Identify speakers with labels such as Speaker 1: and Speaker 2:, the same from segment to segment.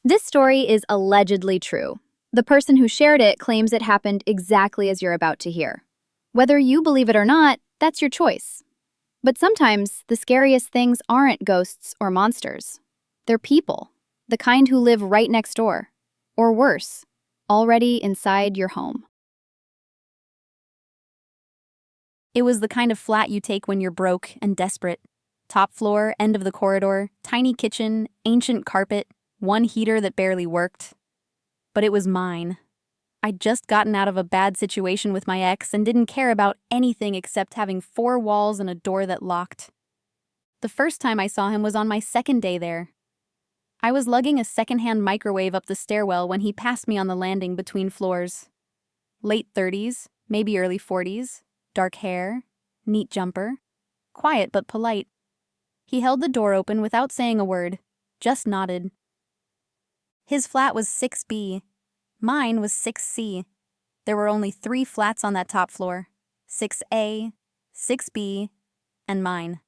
Speaker 1: This story is allegedly true. The person who shared it claims it happened exactly as you're about to hear. Whether you believe it or not, that's your choice. But sometimes the scariest things aren't ghosts or monsters. They're people, the kind who live right next door. Or worse, already inside your home. It was the kind of flat you take when you're broke and desperate. Top floor, end of the corridor, tiny kitchen, ancient carpet, one heater that barely worked. But it was mine. I'd just gotten out of a bad situation with my ex and didn't care about anything except having 4 walls and a door that locked. The first time I saw him was on my second day there. I was lugging a secondhand microwave up the stairwell when he passed me on the landing between floors. Late 30s, maybe early 40s, dark hair, neat jumper, quiet but polite. He held the door open without saying a word, just nodded. His flat was 6B. Mine was 6C. There were only 3 flats on that top floor, 6A, 6B, and mine.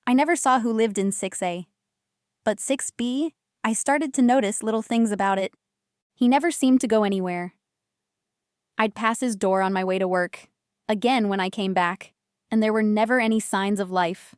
Speaker 1: I never saw who lived in 6A. But 6B, I started to notice little things about it. He never seemed to go anywhere. I'd pass his door on my way to work, again when I came back, and there were never any signs of life.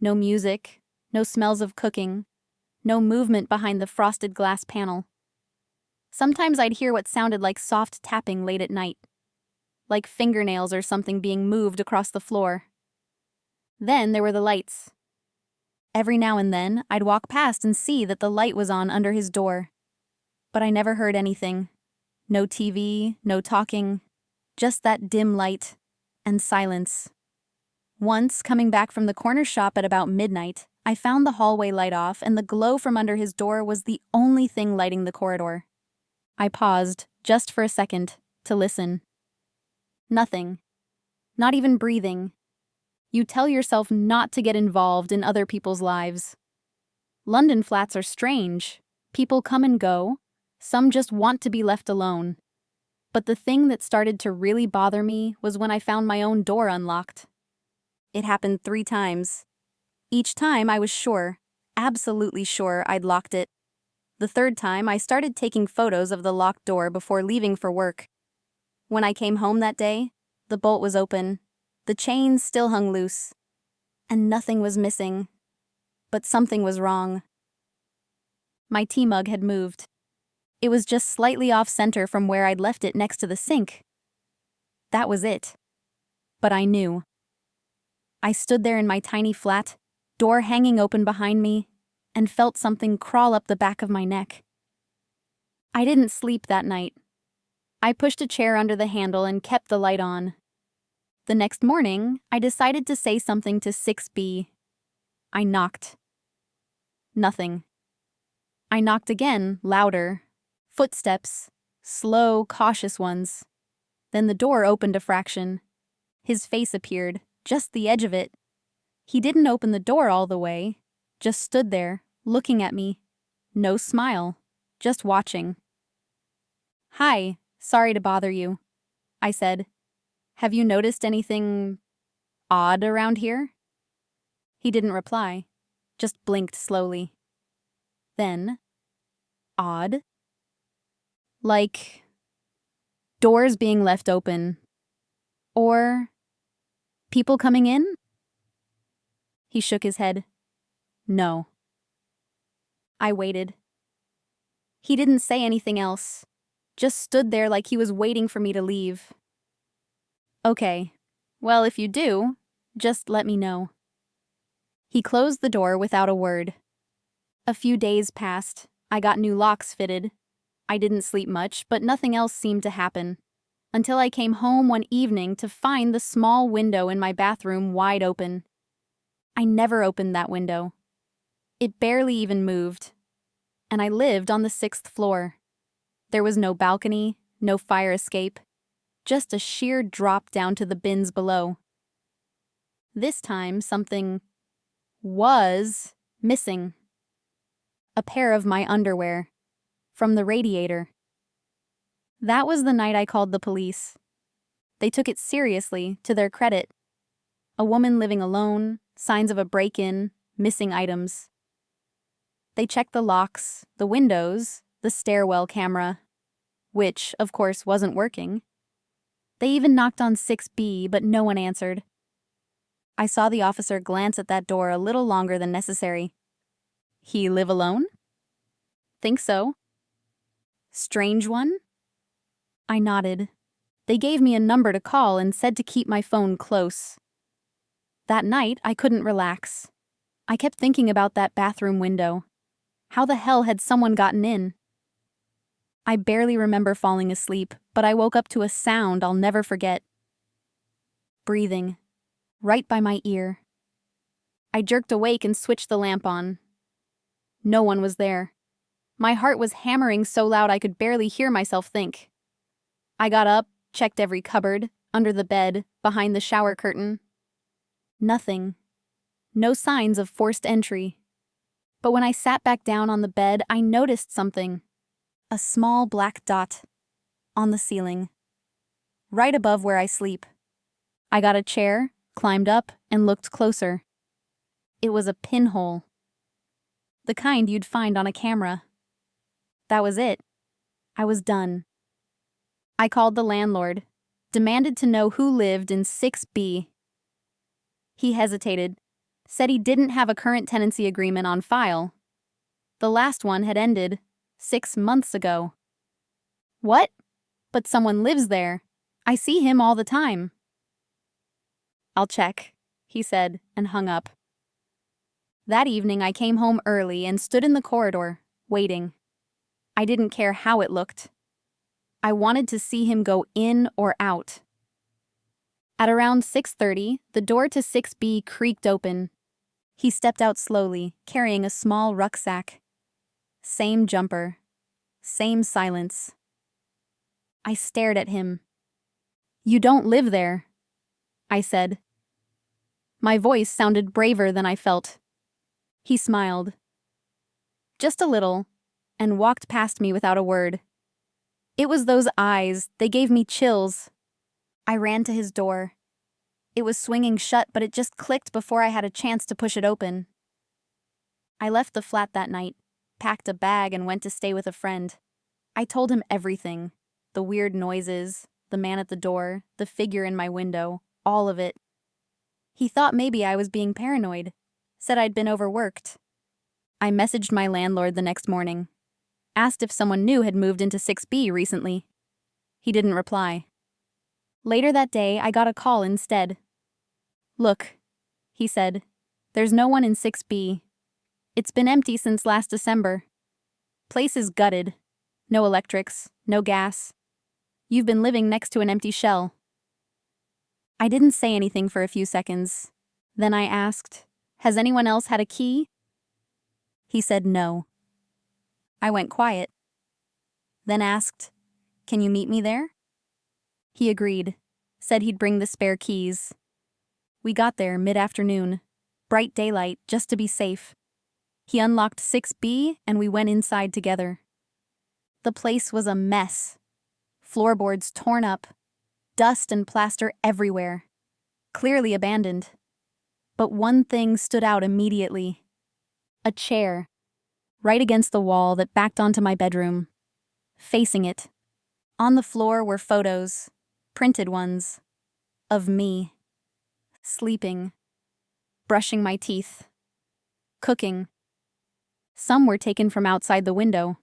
Speaker 1: No music, no smells of cooking, no movement behind the frosted glass panel. Sometimes I'd hear what sounded like soft tapping late at night, like fingernails or something being moved across the floor. Then there were the lights. Every now and then, I'd walk past and see that the light was on under his door. But I never heard anything. No TV, no talking, just that dim light and silence. Once, coming back from the corner shop at about midnight, I found the hallway light off and the glow from under his door was the only thing lighting the corridor. I paused, just for a second, to listen. Nothing. Not even breathing. You tell yourself not to get involved in other people's lives. London flats are strange. People come and go. Some just want to be left alone. But the thing that started to really bother me was when I found my own door unlocked. It happened 3 times. Each time I was sure, absolutely sure I'd locked it. The 3rd time I started taking photos of the locked door before leaving for work. When I came home that day, the bolt was open. The chains still hung loose, and nothing was missing, but something was wrong. My tea mug had moved. It was just slightly off-center from where I'd left it next to the sink. That was it. But I knew. I stood there in my tiny flat, door hanging open behind me, and felt something crawl up the back of my neck. I didn't sleep that night. I pushed a chair under the handle and kept the light on. The next morning, I decided to say something to 6B. I knocked. Nothing. I knocked again, louder. Footsteps. Slow, cautious ones. Then the door opened a fraction. His face appeared, just the edge of it. He didn't open the door all the way, just stood there, looking at me. No smile, just watching. "Hi, sorry to bother you," I said. "Have you noticed anything odd around here?" He didn't reply, just blinked slowly. Then, odd? Like doors being left open. Or people coming in? He shook his head. No. I waited. He didn't say anything else, just stood there like he was waiting for me to leave. "Okay, well, if you do, just let me know." He closed the door without a word. A few days passed. I got new locks fitted. I didn't sleep much, but nothing else seemed to happen. Until I came home one evening to find the small window in my bathroom wide open. I never opened that window. It barely even moved. And I lived on the 6th floor. There was no balcony, no fire escape. Just a sheer drop down to the bins below. This time, something was missing. A pair of my underwear. From the radiator. That was the night I called the police. They took it seriously, to their credit. A woman living alone, signs of a break-in, missing items. They checked the locks, the windows, the stairwell camera, which, of course, wasn't working. They even knocked on 6B, but no one answered. I saw the officer glance at that door a little longer than necessary. He live alone? Think so. Strange one? I nodded. They gave me a number to call and said to keep my phone close. That night, I couldn't relax. I kept thinking about that bathroom window. How the hell had someone gotten in? I barely remember falling asleep, but I woke up to a sound I'll never forget. Breathing. Right by my ear. I jerked awake and switched the lamp on. No one was there. My heart was hammering so loud I could barely hear myself think. I got up, checked every cupboard, under the bed, behind the shower curtain. Nothing. No signs of forced entry. But when I sat back down on the bed, I noticed something. A small black dot. On the ceiling. Right above where I sleep. I got a chair, climbed up, and looked closer. It was a pinhole. The kind you'd find on a camera. That was it. I was done. I called the landlord, demanded to know who lived in 6B. He hesitated, said he didn't have a current tenancy agreement on file. The last one had ended 6 months ago. What? But someone lives there. I see him all the time. I'll check, he said, and hung up. That evening I came home early and stood in the corridor, waiting. I didn't care how it looked. I wanted to see him go in or out. At around 6:30, the door to 6B creaked open. He stepped out slowly, carrying a small rucksack. Same jumper. Same silence. I stared at him. "You don't live there," I said. My voice sounded braver than I felt. He smiled. Just a little, and walked past me without a word. It was those eyes, they gave me chills. I ran to his door. It was swinging shut, but it just clicked before I had a chance to push it open. I left the flat that night, packed a bag, and went to stay with a friend. I told him everything. The weird noises, the man at the door, the figure in my window, all of it. He thought maybe I was being paranoid, said I'd been overworked. I messaged my landlord the next morning. Asked if someone new had moved into 6B recently. He didn't reply. Later that day, I got a call instead. "Look," he said, "there's no one in 6B. It's been empty since last December. Place is gutted. No electrics, no gas. You've been living next to an empty shell." I didn't say anything for a few seconds. Then I asked, "Has anyone else had a key?" He said no. I went quiet. Then asked, "Can you meet me there?" He agreed, said he'd bring the spare keys. We got there mid-afternoon, bright daylight, just to be safe. He unlocked 6B and we went inside together. The place was a mess. Floorboards torn up, dust and plaster everywhere. Clearly abandoned. But one thing stood out immediately. A chair. Right against the wall that backed onto my bedroom. Facing it. On the floor were photos, printed ones, of me. Sleeping. Brushing my teeth. Cooking. Some were taken from outside the window.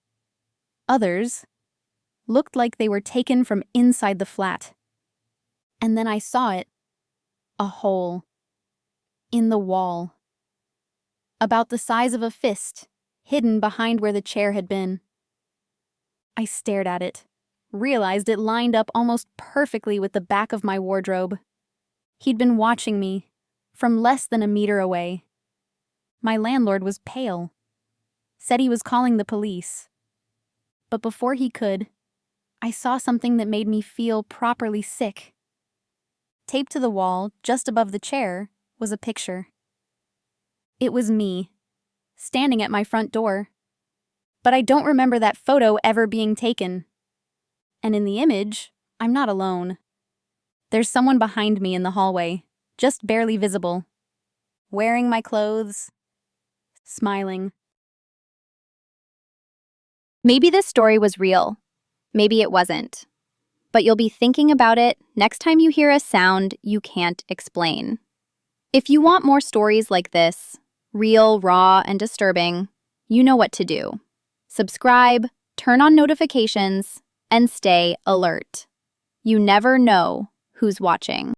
Speaker 1: Others looked like they were taken from inside the flat. And then I saw it. A hole. In the wall. About the size of a fist. Hidden behind where the chair had been. I stared at it, realized it lined up almost perfectly with the back of my wardrobe. He'd been watching me, from less than a meter away. My landlord was pale. Said he was calling the police. But before he could, I saw something that made me feel properly sick. Taped to the wall, just above the chair, was a picture. It was me. Standing at my front door. But I don't remember that photo ever being taken. And in the image, I'm not alone. There's someone behind me in the hallway, just barely visible. Wearing my clothes. Smiling. Maybe this story was real. Maybe it wasn't. But you'll be thinking about it next time you hear a sound you can't explain. If you want more stories like this, real, raw, and disturbing, you know what to do. Subscribe, turn on notifications, and stay alert. You never know who's watching.